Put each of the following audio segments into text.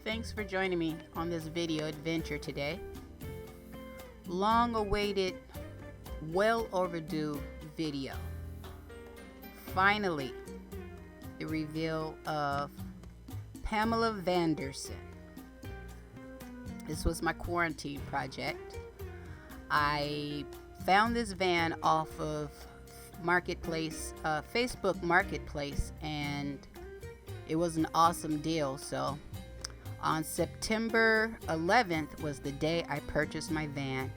thanks for joining me on this video adventure today. Long awaited, well overdue video. Finally, the reveal of Pamela Vanderson. This was my quarantine project. I found this van off of Marketplace, Facebook Marketplace, and it was an awesome deal. So on September 11th was the day I purchased my van.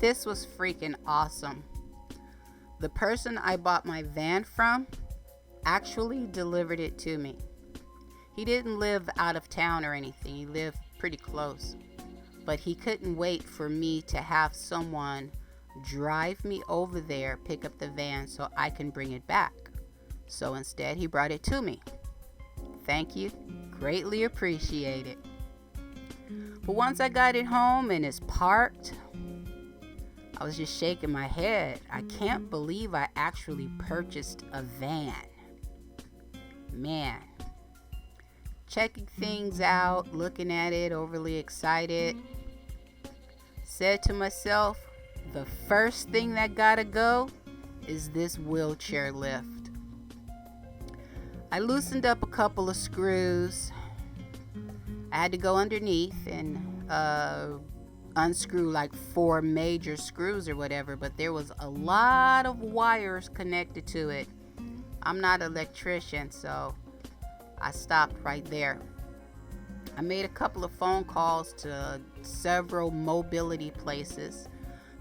This was freaking awesome. The person I bought my van from actually delivered it to me. He didn't live out of town or anything. He lived pretty close. But he couldn't wait for me to have someone drive me over there, pick up the van so I can bring it back. So instead, he brought it to me. Thank you. Greatly appreciated. But once I got it home and it's parked, I was just shaking my head. I can't believe I actually purchased a van. Man. Checking things out, looking at it, overly excited. Said to myself, the first thing that gotta go is this wheelchair lift. I loosened up a couple of screws. I had to go underneath and unscrew like 4 major screws or whatever, but there was a lot of wires connected to it. I'm not an electrician, so I stopped right there. I made a couple of phone calls to several mobility places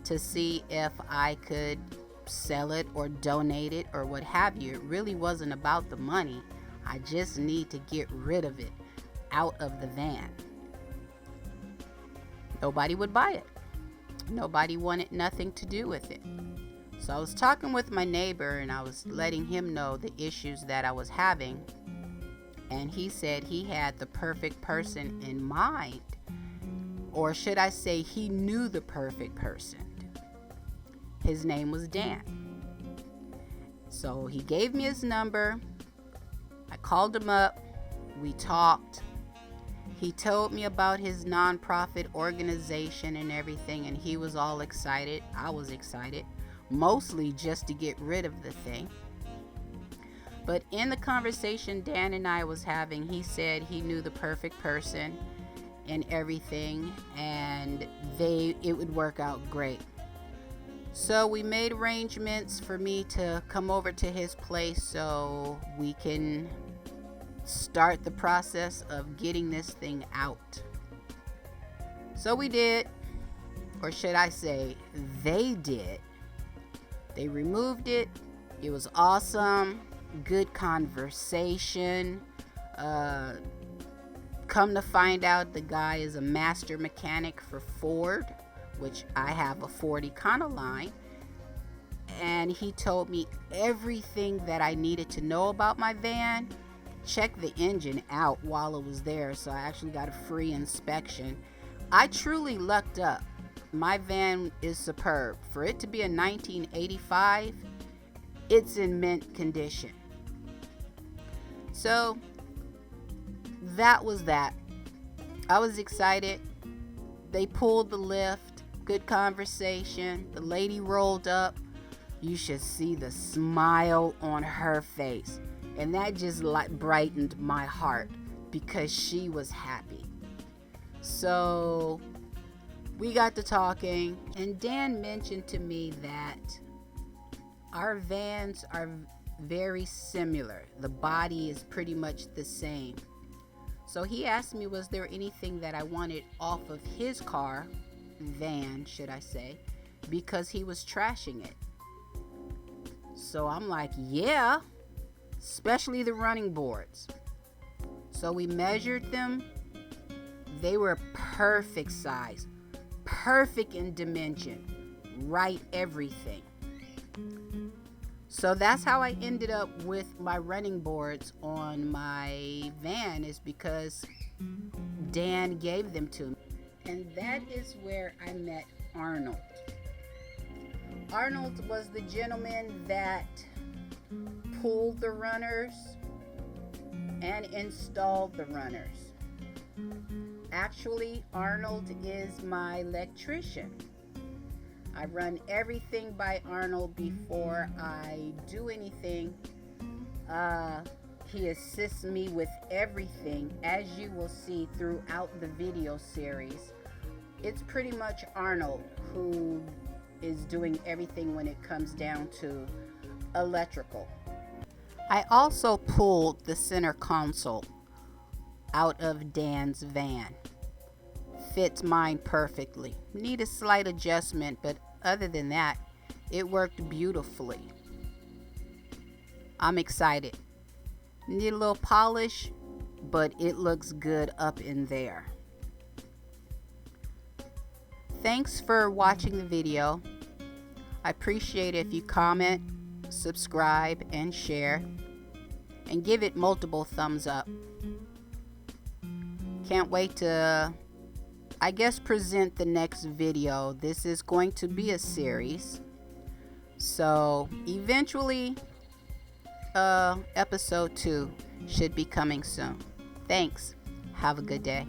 to see if I could sell it or donate it or what have you. It really wasn't about the money. I just need to get rid of it out of the van. Nobody would buy it. Nobody wanted nothing to do with it. So I was talking with my neighbor and I was letting him know the issues that I was having. And he said he had the perfect person in mind. Or should I say he knew the perfect person. His name was Dan. So he gave me his number. I called him up. We talked. He told me about his nonprofit organization and everything, and he was all excited. I was excited, mostly just to get rid of the thing. But in the conversation Dan and I was having, he said he knew the perfect person and everything, and it would work out great. So we made arrangements for me to come over to his place so we can start the process of getting this thing out. So we did, or should I say, they did. They removed it. It was awesome. Good conversation. Come to find out, the guy is a master mechanic for Ford, which I have a Ford Econoline. And he told me everything that I needed to know about my van. Checked the engine out while it was there, so I actually got a free inspection. I truly lucked up. My van is superb. For it to be a 1985, it's in mint condition. So that was that. I was excited. They pulled the lift. Good conversation. The lady rolled up. You should see the smile on her face. And that just brightened my heart because she was happy. So we got to talking, and Dan mentioned to me that our vans are very similar. The body is pretty much the same. So he asked me, was there anything that I wanted off of his car, van, should I say, because he was trashing it. So I'm like, yeah. Especially the running boards. So we measured them. They were perfect size, perfect in dimension, right everything. So that's how I ended up with my running boards on my van, is because Dan gave them to me. And that is where I met Arnold. Arnold was the gentleman that pulled the runners and installed the runners. Actually, Arnold is my electrician. I run everything by Arnold before I do anything. He assists me with everything, as you will see throughout the video series. It's pretty much Arnold who is doing everything when it comes down to electrical. I also pulled the center console out of Dan's van. Fits mine perfectly. Need a slight adjustment, but other than that, it worked beautifully. I'm excited. Need a little polish, but it looks good up in there. Thanks for watching the video. I appreciate it if you comment, subscribe, and share, and give it multiple thumbs up. Can't wait to, I guess, present the next video. This is going to be a series, so eventually episode 2 should be coming soon. Thanks. Have a good day.